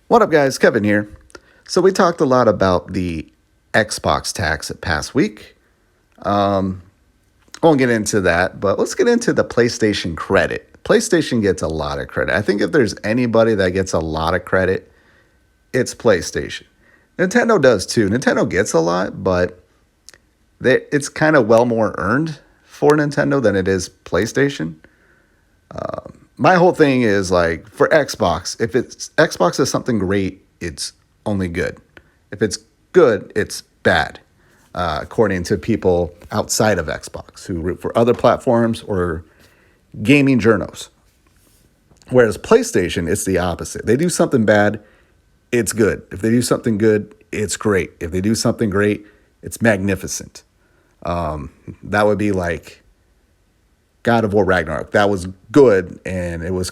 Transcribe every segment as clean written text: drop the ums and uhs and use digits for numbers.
What up, guys? Kevin here. So we talked a lot about the Xbox tax past week. I won't get into that, but let's get into the PlayStation credit. PlayStation gets a lot of credit. I think if there's anybody that gets a lot of credit, it's PlayStation. Nintendo does too. Nintendo gets a lot, but it's kind of well more earned for Nintendo than it is PlayStation. My whole thing is like for Xbox, if it's Xbox is something great, it's only good. If it's good, it's bad, according to people outside of Xbox who root for other platforms or gaming journals. Whereas PlayStation, it's the opposite. They do something bad, it's good. If they do something good, it's great. If they do something great, it's magnificent. That would be like God of War Ragnarok. That was good, and it was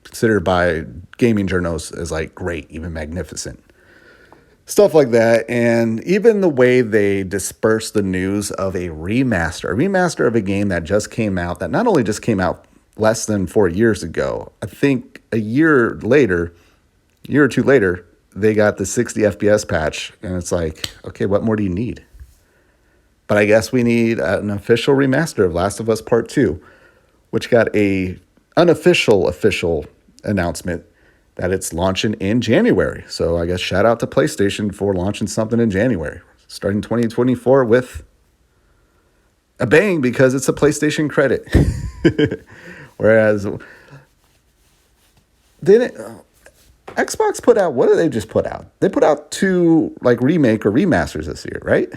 considered by gaming journals as like great, even magnificent. Stuff like that. And even the way they disperse the news of a remaster of a game that just came out, that not only just came out less than 4 years ago, I think a year or two later, they got the 60 FPS patch. And it's like, okay, what more do you need? But I guess we need an official remaster of Last of Us Part 2, which got a official announcement that it's launching in January. So I guess shout out to PlayStation for launching something in January, starting 2024 with a bang because it's a PlayStation credit. Whereas didn't Xbox put out, what did they just put out? They put out two like remake or remasters this year, right?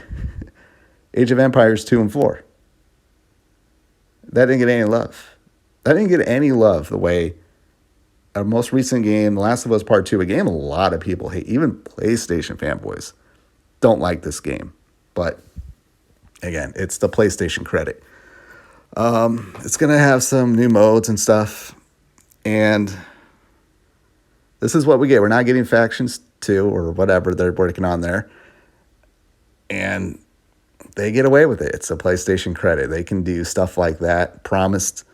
Age of Empires 2 and 4. That didn't get any love. That didn't get any love the way our most recent game, The Last of Us Part 2, a game a lot of people hate. Even PlayStation fanboys don't like this game. But again, it's the PlayStation credit. It's going to have some new modes and stuff. And this is what we get. We're not getting Factions 2 or whatever they're working on there. And they get away with it. It's a PlayStation credit. They can do stuff like that. Promised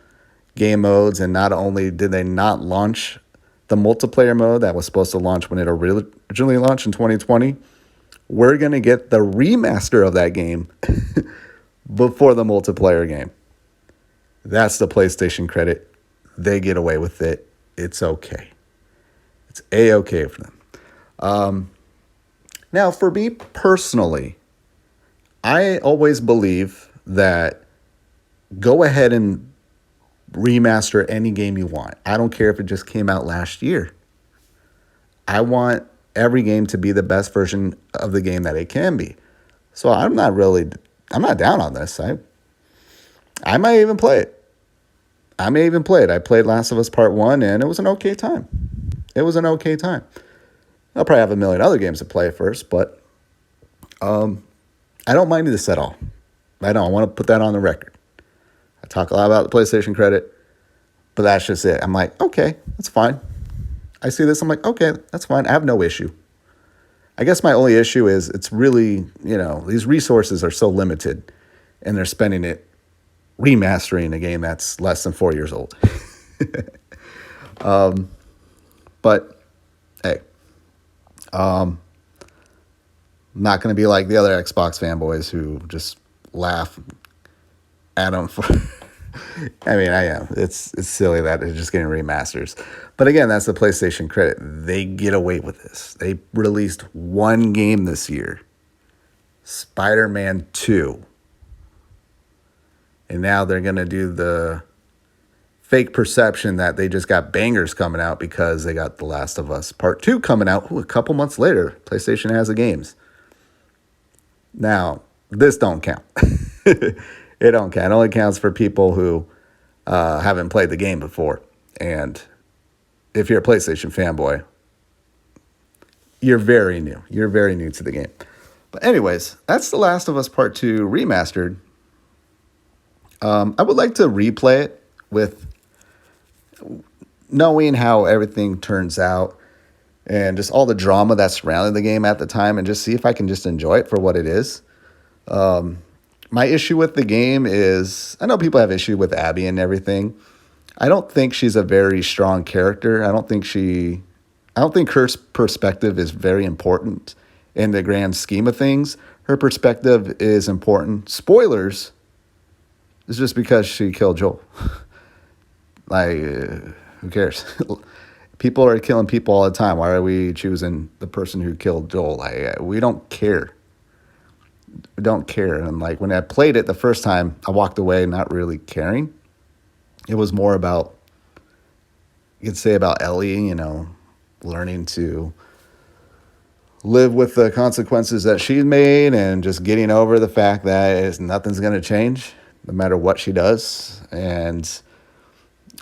game modes, and not only did they not launch the multiplayer mode that was supposed to launch when it originally launched in 2020, we're going to get the remaster of that game before the multiplayer game. That's the PlayStation credit. They get away with it. It's okay. It's A-okay for them. Now, for me personally, I always believe that go ahead and remaster any game you want. I don't care if it just came out last year. I want every game to be the best version of the game that it can be. So I'm not down on this. I might even play it. I played Last of Us Part 1 and it was an okay time. I'll probably have a million other games to play first, but I don't mind this at all. I want to put that on the record. I talk a lot about the PlayStation credit, but that's just it. I'm like, okay, that's fine. I see this. I'm like, okay, that's fine. I have no issue. I guess my only issue is it's really, these resources are so limited and they're spending it remastering a game that's less than 4 years old. But hey, I'm not going to be like the other Xbox fanboys who just laugh at them for I mean, I am. It's silly that it's just getting remasters. But again, that's the PlayStation credit. They get away with this. They released one game this year, Spider-Man 2. And now they're going to do the fake perception that they just got bangers coming out because they got The Last of Us Part 2 coming out a couple months later. PlayStation has the games. Now, this don't count. It don't count. It only counts for people who haven't played the game before. And if you're a PlayStation fanboy, you're very new. You're very new to the game. But anyways, that's The Last of Us Part 2 Remastered. I would like to replay it with knowing how everything turns out and just all the drama that surrounded the game at the time and just see if I can just enjoy it for what it is. My issue with the game is, I know people have issue with Abby and everything. I don't think she's a very strong character. I I don't think her perspective is very important in the grand scheme of things. Her perspective is important. Spoilers, is just because she killed Joel. Like, who cares? People are killing people all the time. Why are we choosing the person who killed Joel? Like, we don't care. We don't care. And like when I played it the first time, I walked away not really caring. It was more about, you could say about Ellie, you know, learning to live with the consequences that she's made and just getting over the fact that nothing's going to change no matter what she does. And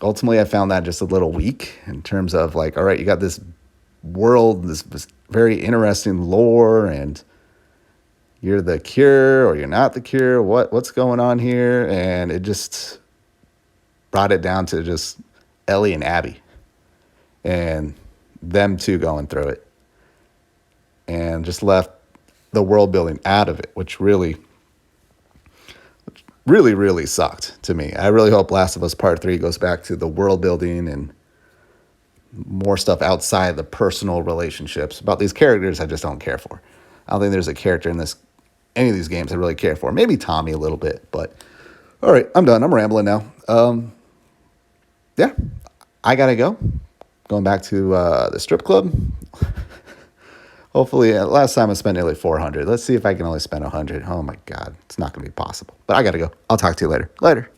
ultimately, I found that just a little weak in terms of like, all right, you got this world, this very interesting lore, and you're the cure or you're not the cure. What's going on here? And it just brought it down to just Ellie and Abby and them two going through it, and just left the world building out of it, which really sucked to me. I really hope Last of Us Part 3 goes back to the world building and more stuff outside the personal relationships. About these characters, I just don't care for. I don't think there's a character in any of these games I really care for. Maybe Tommy a little bit, but all right, I'm done. I'm rambling now. Yeah, I gotta go. Going back to the strip club. Hopefully, last time I spent nearly 400. Let's see if I can only spend 100. Oh my God, it's not gonna be possible. But I gotta go. I'll talk to you later. Later.